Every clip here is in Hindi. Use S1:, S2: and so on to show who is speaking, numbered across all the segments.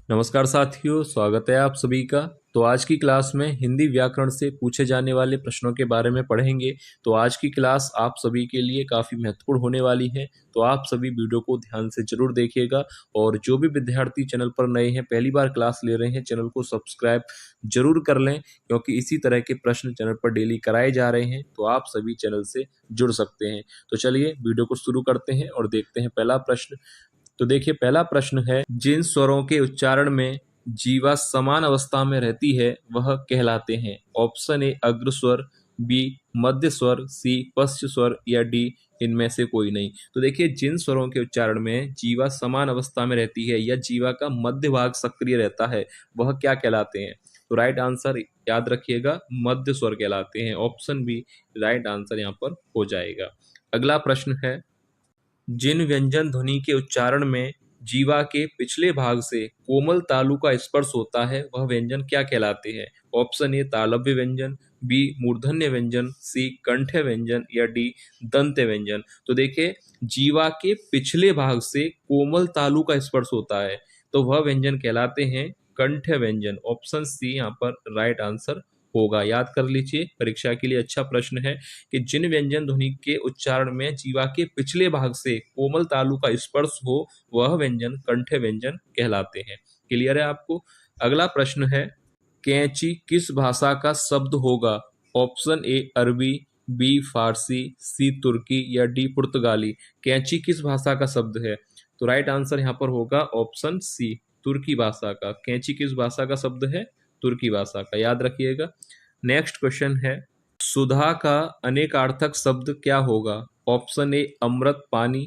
S1: नमस्कार साथियों, स्वागत है आप सभी का। तो आज की क्लास में हिंदी व्याकरण से पूछे जाने वाले प्रश्नों के बारे में पढ़ेंगे। तो आज की क्लास आप सभी के लिए काफ़ी महत्वपूर्ण होने वाली है, तो आप सभी वीडियो को ध्यान से जरूर देखिएगा। और जो भी विद्यार्थी चैनल पर नए हैं, पहली बार क्लास ले रहे हैं, चैनल को सब्सक्राइब जरूर कर लें, क्योंकि इसी तरह के प्रश्न चैनल पर डेली कराए जा रहे हैं, तो आप सभी चैनल से जुड़ सकते हैं। तो चलिए वीडियो को शुरू करते हैं और देखते हैं पहला प्रश्न। तो देखिए, पहला प्रश्न है, जिन स्वरों के उच्चारण में जीवा समान अवस्था में रहती है वह कहलाते हैं। ऑप्शन ए अग्र स्वर, बी मध्य स्वर, सी पश्च स्वर या डी इनमें से कोई नहीं। तो देखिए, जिन स्वरों के उच्चारण में जीवा समान अवस्था में रहती है या जीवा का मध्य भाग सक्रिय रहता है वह क्या कहलाते हैं। तो राइट आंसर याद रखिएगा, मध्य स्वर कहलाते हैं। ऑप्शन बी राइट आंसर यहाँ पर हो जाएगा। अगला प्रश्न है, जिन व्यंजन ध्वनि के उच्चारण में जीवा के पिछले भाग से कोमल तालु का स्पर्श होता है वह व्यंजन क्या कहलाते हैं। ऑप्शन ए तालव्य व्यंजन, बी मूर्धन्य व्यंजन, सी कंठ्य व्यंजन या डी दंत्य व्यंजन। तो देखिए, जीवा के पिछले भाग से कोमल तालु का स्पर्श होता है तो वह व्यंजन कहलाते हैं कंठ्य व्यंजन। ऑप्शन सी यहाँ पर राइट आंसर होगा। याद कर लीजिए, परीक्षा के लिए अच्छा प्रश्न है कि जिन व्यंजन ध्वनि के उच्चारण में जीवा के पिछले भाग से कोमल तालु का स्पर्श हो वह व्यंजन कंठ्य व्यंजन कहलाते हैं। क्लियर है आपको। अगला प्रश्न है, कैंची किस भाषा का शब्द होगा। ऑप्शन ए अरबी, बी फारसी, सी तुर्की या डी पुर्तगाली। कैंची किस भाषा का शब्द है। तो राइट आंसर यहाँ पर होगा ऑप्शन सी तुर्की भाषा का। कैंची किस भाषा का शब्द है, तुर्की भाषा का। याद रखिएगा। नेक्स्ट क्वेश्चन है, सुधा का अनेकार्थक शब्द क्या होगा। ऑप्शन ए अमृत पानी,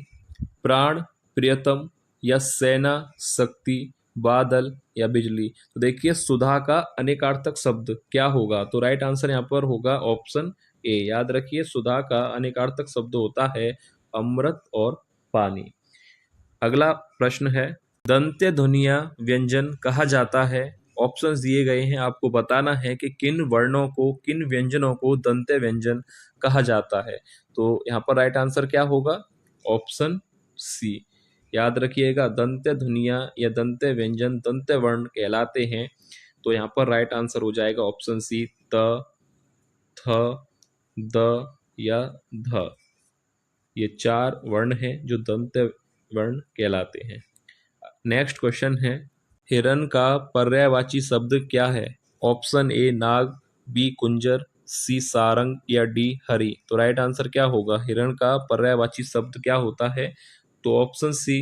S1: प्राण प्रियतम या सेना शक्ति, बादल या बिजली। तो देखिए, सुधा का अनेकार्थक शब्द क्या होगा। तो राइट आंसर यहाँ पर होगा ऑप्शन ए। याद रखिए, सुधा का अनेकार्थक शब्द होता है अमृत और पानी। अगला प्रश्न है, दंत्य ध्वनिया व्यंजन कहा जाता है। ऑप्शंस दिए गए हैं, आपको बताना है कि किन वर्णों को, किन व्यंजनों को दंत्य व्यंजन कहा जाता है। तो यहाँ पर राइट आंसर क्या होगा, ऑप्शन सी। याद रखिएगा, दंत्य ध्वनिया या दंत्य व्यंजन दंत्य वर्ण कहलाते हैं। तो यहाँ पर राइट आंसर हो जाएगा ऑप्शन सी, त, थ, द या ध। ये चार वर्ण हैं जो दंत्य वर्ण कहलाते हैं। नेक्स्ट क्वेश्चन है, हिरण का पर्यायवाची शब्द क्या है। ऑप्शन ए नाग, बी कुंजर, सी सारंग या डी हरि। तो राइट आंसर क्या होगा, हिरण का पर्यायवाची शब्द क्या होता है। तो ऑप्शन सी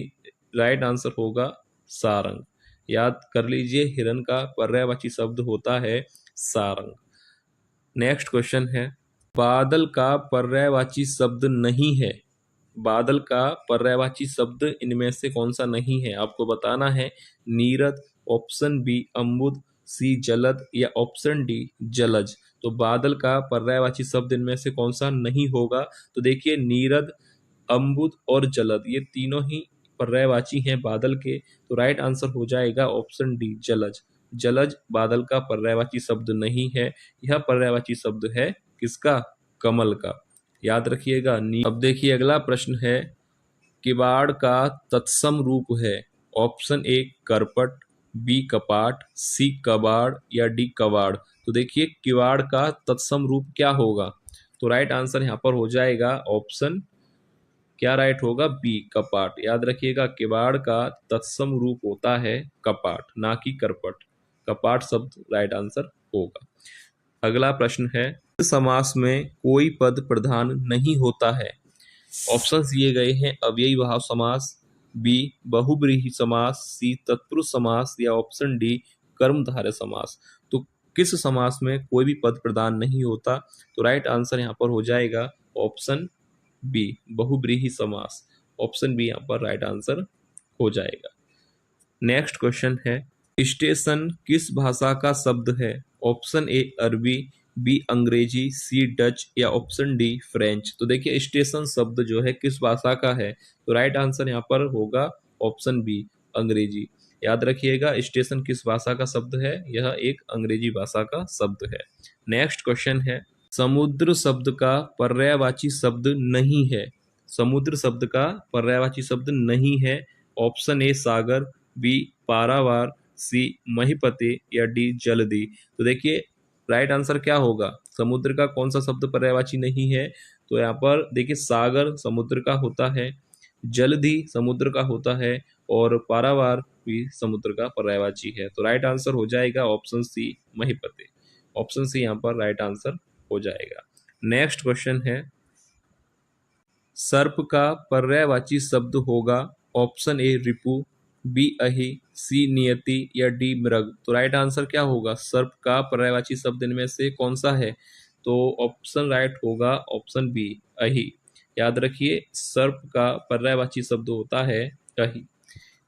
S1: राइट आंसर होगा सारंग। याद कर लीजिए, हिरण का पर्यायवाची शब्द होता है सारंग। नेक्स्ट क्वेश्चन है, बादल का पर्यायवाची शब्द नहीं है। बादल का पर्यायवाची शब्द इनमें से कौन सा नहीं है, आपको बताना है। नीरद, ऑप्शन बी अम्बुद, सी जलद या ऑप्शन डी जलज। तो बादल का पर्यायवाची शब्द इनमें से कौन सा नहीं होगा। तो देखिए, नीरद, अम्बुद और जलद ये तीनों ही पर्यायवाची हैं बादल के। तो राइट आंसर हो जाएगा ऑप्शन डी जलज। जलज बादल का पर्यायवाची शब्द नहीं है, यह पर्यायवाची शब्द है किसका, कमल का। याद रखिएगा। अब देखिए, अगला प्रश्न है, किवाड़ का तत्सम रूप है। ऑप्शन ए करपट, बी कपाट, सी कबाड़ या डी कवाड़। तो देखिए, किवाड़ का तत्सम रूप क्या होगा। तो राइट आंसर यहाँ पर हो जाएगा ऑप्शन क्या राइट होगा, बी कपाट। याद रखिएगा, किवाड़ का तत्सम रूप होता है कपाट, ना कि करपट। कपाट शब्द राइट आंसर होगा। अगला प्रश्न है, समास में कोई पद प्रधान नहीं होता है। ऑप्शंस दिए गए हैं, अव्ययी भाव समास, बी बहुब्रीहि समास, सी तत्पुरुष समास या ऑप्शन डी कर्मधारय समास। तो किस समास में कोई भी पद प्रधान नहीं होता। तो राइट आंसर यहाँ पर हो जाएगा ऑप्शन बी बहुब्रीहि समास। ऑप्शन बी यहाँ पर राइट आंसर हो जाएगा। नेक्स्ट क्वेश्चन है, स्टेशन किस भाषा का शब्द है। ऑप्शन ए अरबी, बी अंग्रेजी, सी डच या ऑप्शन डी फ्रेंच। तो देखिए, स्टेशन शब्द जो है किस भाषा का है। तो राइट आंसर यहाँ पर होगा ऑप्शन बी अंग्रेजी। याद रखिएगा, स्टेशन किस भाषा का शब्द है, यह एक अंग्रेजी भाषा का शब्द है। नेक्स्ट क्वेश्चन है, समुद्र शब्द का पर्यायवाची शब्द नहीं है। समुद्र शब्द का पर्यायवाची शब्द नहीं है। ऑप्शन ए सागर, बी पारावार, सी महीपते या डी जलधि। तो देखिए राइट आंसर क्या होगा, समुद्र का कौन सा शब्द पर्यायवाची नहीं है, तो यहाँ पर देखिए सागर समुद्र का होता है, जलधि समुद्र का होता है और पारावार भी समुद्र का पर्यायवाची है। तो राइट आंसर हो जाएगा ऑप्शन सी महीपते। ऑप्शन सी यहाँ पर राइट आंसर हो जाएगा। नेक्स्ट क्वेश्चन है, सर्प का पर्यायवाची शब्द होगा ऑप्शन ए रिपु, बी अहि, सी नियति या डी मृग। तो राइट आंसर क्या होगा, सर्प का पर्यायवाची शब्द इनमें से कौन सा है, तो ऑप्शन राइट होगा ऑप्शन बी अहि। याद रखिए सर्प का पर्यायवाची शब्द होता है अहि।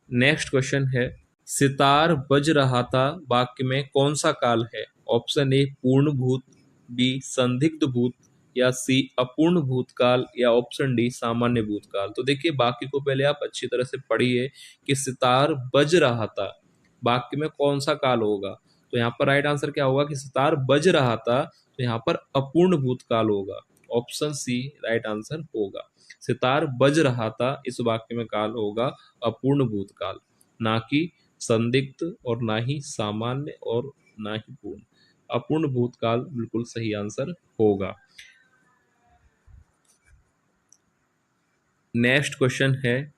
S1: नेक्स्ट क्वेश्चन है, सितार बज रहा था वाक्य में कौन सा काल है, ऑप्शन ए पूर्ण भूत, बी संदिग्ध भूत या सी अपूर्ण भूतकाल या ऑप्शन डी सामान्य भूतकाल। तो देखिए वाक्य को पहले आप अच्छी तरह से पढ़िए कि सितार बज रहा था वाक्य में कौन सा काल होगा, तो यहाँ पर राइट आंसर क्या होगा कि सितार बज रहा था, तो यहाँ पर अपूर्ण भूतकाल होगा। ऑप्शन सी राइट आंसर होगा। सितार बज रहा था इस वाक्य में काल होगा अपूर्ण भूतकाल, ना कि संदिग्ध और ना ही सामान्य और ना ही पूर्ण। अपूर्ण भूतकाल बिल्कुल सही आंसर होगा। नेक्स्ट क्वेश्चन है,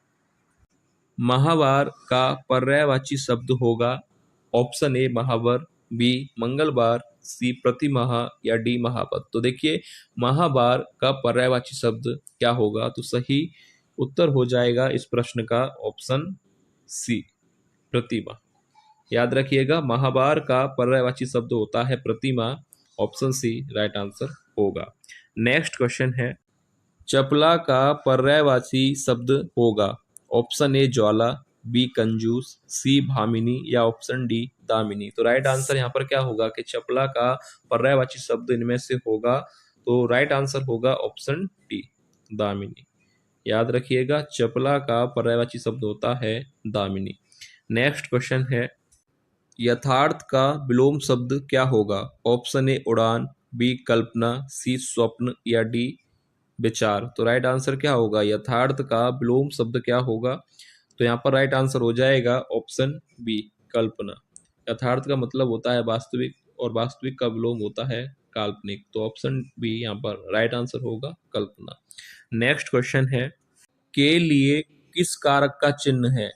S1: माहवार का पर्यायवाची शब्द होगा ऑप्शन ए महावर, बी मंगलवार, सी प्रतिमाह या डी महापद। तो देखिए महावार का पर्यायवाची शब्द क्या होगा, तो सही उत्तर हो जाएगा इस प्रश्न का ऑप्शन सी प्रतिमा। याद रखिएगा महावार का पर्यायवाची शब्द होता है प्रतिमा। ऑप्शन सी राइट आंसर होगा। नेक्स्ट क्वेश्चन है, चपला का पर्यायवाची शब्द होगा ऑप्शन ए ज्वाला, बी कंजूस, सी भामिनी या ऑप्शन डी दामिनी। तो राइट आंसर यहाँ पर क्या होगा कि चपला का पर्यायवाची शब्द इनमें से होगा, तो राइट आंसर होगा ऑप्शन डी दामिनी। याद रखिएगा चपला का पर्यायवाची शब्द होता है दामिनी। नेक्स्ट क्वेश्चन है, यथार्थ का विलोम शब्द क्या होगा, ऑप्शन ए उड़ान, बी कल्पना, सी स्वप्न या डी विचार। तो राइट आंसर क्या होगा, यथार्थ का विलोम शब्द क्या होगा, तो यहाँ पर राइट आंसर हो जाएगा ऑप्शन बी कल्पना। यथार्थ का मतलब होता है वास्तविक और वास्तविक का विलोम होता है काल्पनिक। तो ऑप्शन बी यहाँ पर राइट आंसर होगा कल्पना। नेक्स्ट क्वेश्चन है, के लिए किस कारक का चिन्ह है,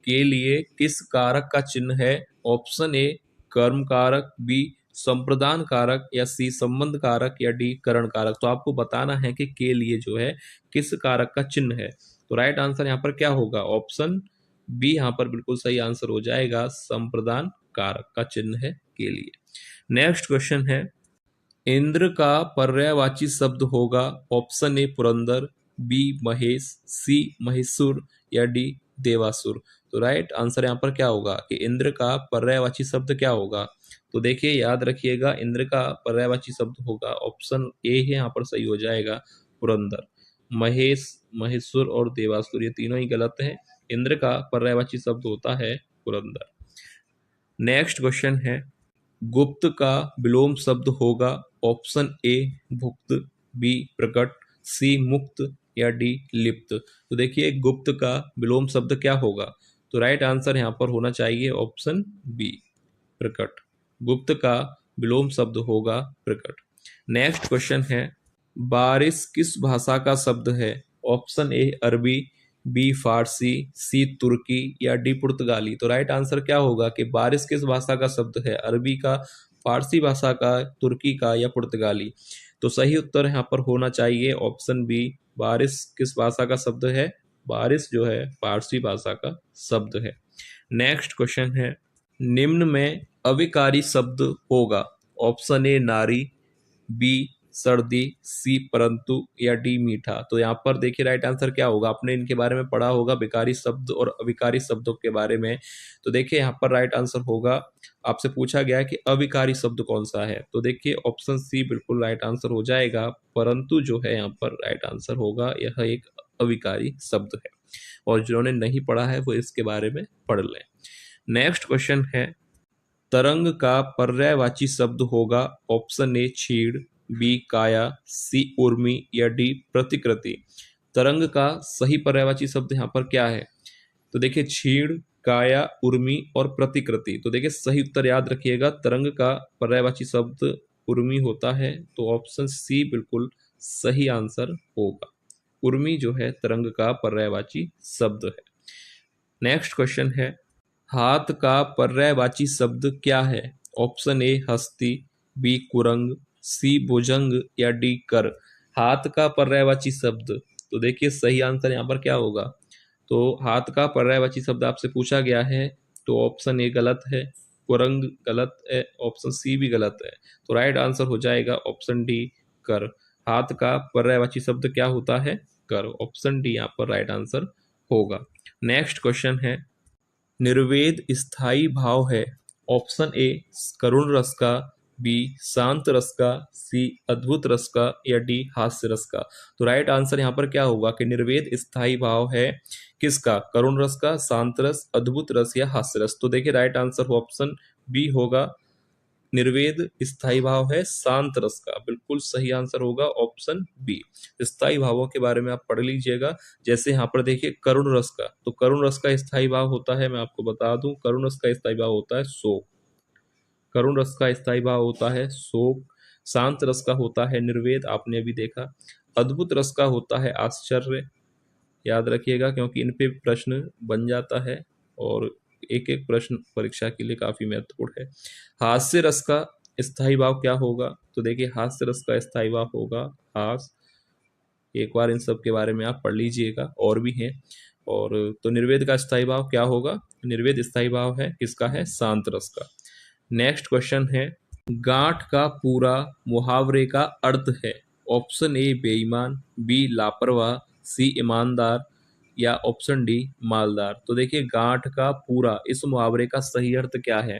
S1: के लिए किस कारक का चिन्ह है, ऑप्शन ए कर्म कारक, बी संप्रदान कारक या सी संबंध कारक या डी करण कारक। तो आपको बताना है कि के लिए जो है किस कारक का चिन्ह है, तो राइट आंसर यहाँ पर क्या होगा, ऑप्शन बी यहाँ पर बिल्कुल सही आंसर हो जाएगा, संप्रदान कारक का चिन्ह है के लिए। नेक्स्ट क्वेश्चन है, इंद्र का पर्यायवाची शब्द होगा option A Purandar, B Mahesh, C Maheshwar या डी देवासुर। तो राइट आंसर यहाँ पर क्या होगा कि इंद्र का पर्यायवाची शब्द क्या होगा, तो देखिए याद रखिएगा इंद्र का पर्यायवाची शब्द होगा ऑप्शन ए है यहाँ पर सही हो जाएगा पुरंदर। महेश, महेश्वर और देवासुर ये तीनों ही गलत है। इंद्र का पर्यायवाची शब्द होता है पुरंदर। नेक्स्ट क्वेश्चन है, गुप्त का विलोम शब्द होगा ऑप्शन ए भुक्त, बी प्रकट, सी मुक्त या डी लिप्त। तो देखिए गुप्त का विलोम शब्द क्या होगा, तो राइट आंसर यहाँ पर होना चाहिए ऑप्शन बी प्रकट। गुप्त का विलोम शब्द होगा प्रकट। नेक्स्ट क्वेश्चन है, बारिश किस भाषा का शब्द है, ऑप्शन ए अरबी, बी फारसी, सी तुर्की या डी पुर्तगाली। तो राइट आंसर क्या होगा कि बारिश किस भाषा का शब्द है, अरबी का, फारसी भाषा का, तुर्की का या पुर्तगाली। तो सही उत्तर यहाँ पर होना चाहिए ऑप्शन बी, बारिश किस भाषा का शब्द है, बारिश जो है फारसी भाषा का शब्द है। नेक्स्ट क्वेश्चन है, निम्न में अविकारी शब्द होगा ऑप्शन ए नारी, बी सर्दी, सी परंतु या डी मीठा। तो यहाँ पर देखिए राइट आंसर क्या होगा, आपने इनके बारे में पढ़ा होगा विकारी शब्द और अविकारी शब्दों के बारे में। तो देखिए यहाँ पर राइट आंसर होगा, आपसे पूछा गया है कि अविकारी शब्द कौन सा है, तो देखिए ऑप्शन सी बिल्कुल राइट आंसर हो जाएगा। परंतु जो है यहाँ पर राइट आंसर होगा, यह एक अविकारी शब्द है और जिन्होंने नहीं पढ़ा है वो इसके बारे में पढ़ लें। नेक्स्ट क्वेश्चन है, तरंग का पर्यायवाची शब्द होगा ऑप्शन ए छीड़, बी काया, सी उर्मी या डी प्रतिकृति। तरंग का सही पर्यायवाची शब्द यहाँ पर क्या है, तो देखिए छीड़ काया, उर्मी और प्रतिकृति। तो देखिए सही उत्तर याद रखिएगा, तरंग का पर्यायवाची शब्द उर्मी होता है, तो ऑप्शन सी बिल्कुल सही आंसर होगा। उर्मी जो है तरंग का पर्यायवाची शब्द है। नेक्स्ट क्वेश्चन है, हाथ का पर्यायवाची शब्द क्या है? ऑप्शन ए हस्ती, बी कुरंग, सी भुजंग या डी कर। हाथ का पर्यायवाची शब्द, तो देखिए सही आंसर यहाँ पर क्या होगा? तो हाथ का पर्यायवाची शब्द आपसे पूछा गया है, तो ऑप्शन ए गलत है, कुरंग गलत है, ऑप्शन सी भी गलत है। तो राइट आंसर हो जाएगा ऑप्शन डी कर। हाथ का पर्यायवाची शब्द क्या होता है? कर। ऑप्शन डी यहाँ पर राइट आंसर होगा। नेक्स्ट क्वेश्चन है, निर्वेद स्थायी भाव है? ऑप्शन ए करुण रस का, बी शांत रस का, सी अद्भुत रस का या डी हास्य रस का। तो राइट आंसर यहाँ पर क्या होगा कि निर्वेद स्थायी भाव है किसका? करुण रस का, शांत रस, अद्भुत रस या हास्य रस। तो देखिए राइट आंसर ऑप्शन बी होगा, निर्वेद स्थायी भाव है शांत रस का। बिल्कुल सही आंसर होगा ऑप्शन बी। स्थायी भावों के बारे में आप पढ़ लीजिएगा। जैसे यहाँ पर देखिए करुण रस का, तो करुण रस का स्थायी भाव होता है, मैं आपको बता दूं, करुण रस का स्थायी भाव होता है शोक। करुण रस का स्थायी भाव होता है शोक। शांत रस का होता है निर्वेद, आपने अभी देखा। अद्भुत रस का होता है आश्चर्य। याद रखिएगा क्योंकि इन पे प्रश्न बन जाता है और एक एक प्रश्न परीक्षा के लिए काफी महत्वपूर्ण है। हास्य रस का स्थायी भाव क्या होगा? तो देखिए हास्य रस का स्थायी भाव होगा हास। एक बार इन सब के बारे में आप पढ़ लीजिएगा, और भी हैं। और तो निर्वेद का स्थायी भाव क्या होगा? निर्वेद स्थायी भाव है किसका? है शांत रस का। नेक्स्ट क्वेश्चन है, गांठ का पूरा मुहावरे का अर्थ है? ऑप्शन ए बेईमान, बी लापरवाह, सी ईमानदार या ऑप्शन डी मालदार। तो देखिए गांठ का पूरा इस मुहावरे का सही अर्थ क्या है?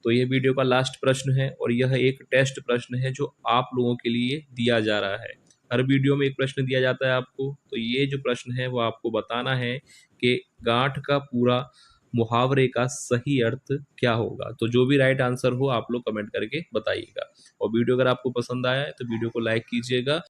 S1: तो ये वीडियो का लास्ट प्रश्न है और यह एक टेस्ट प्रश्न है जो आप लोगों के लिए दिया जा रहा है। हर वीडियो में एक प्रश्न दिया जाता है आपको, तो ये जो प्रश्न है वो आपको बताना है कि गांठ का पूरा मुहावरे का सही अर्थ क्या होगा। तो जो भी राइट आंसर हो आप लोग कमेंट करके बताइएगा। और वीडियो अगर आपको पसंद आया है तो वीडियो को लाइक कीजिएगा